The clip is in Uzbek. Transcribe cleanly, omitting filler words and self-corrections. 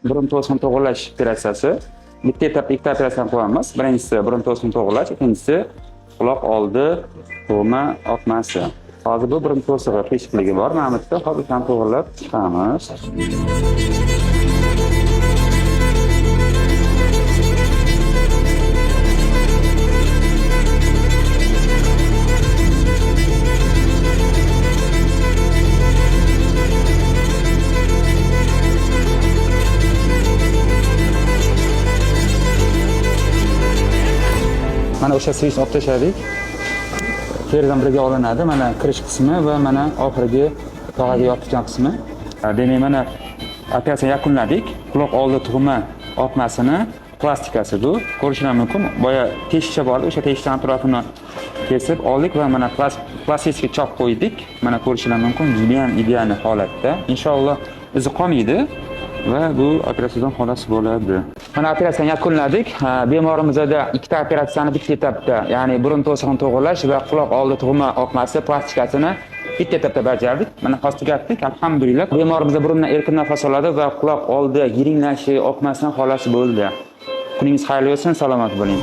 burun to'sqini to'g'irlash operatsiyasi. Bitta etapda ikkita operatsiyani qilamiz. Birinchisi burun to'sqini to'g'irlash, ikkinchisi quloq oldi tug'ma oqmasi. Hozir bu burun to'sig'i qiyshiqligi bor. Mana bu yerda hozir ham to'g'irlab chiqamiz. Mana o'sha switchni olib tashladik. Teridan birga olinadi. Mana kirish qismi va mana oxirgi tog'aga yopishgan qismi. Demak, mana operatsiyani yakunladik. Quloq oldi tug'ma oqmasini plastikasi bu. Ko'rishingiz mumkin. Boya teshikcha bor, o'sha teshikchaning atrofini kesib oldik va mana plastik chop qo'ydik. Mana ko'rishingiz mumkin, judayam ideal holatda. Inshaalloh izi qolmaydi va bu operatsiyadan xalos bo'ladi. Mana operatsiyani yakunladik. Bemorimizda ikkita operatsiyani bitta etapda, ya'ni burun to'sig'ini to'g'irlash va quloq oldi tug'ma oqmasi plastikasini bitta etapda bajardik. Mana hozir tugatdik. Alhamdulillah. Bemorimizda burundan erkin nafas oladi va quloq oldi yiringlashi, oqmasidan xalos bo'ldi. Kuningiz xayrli bo'lsin, salomat bo'ling.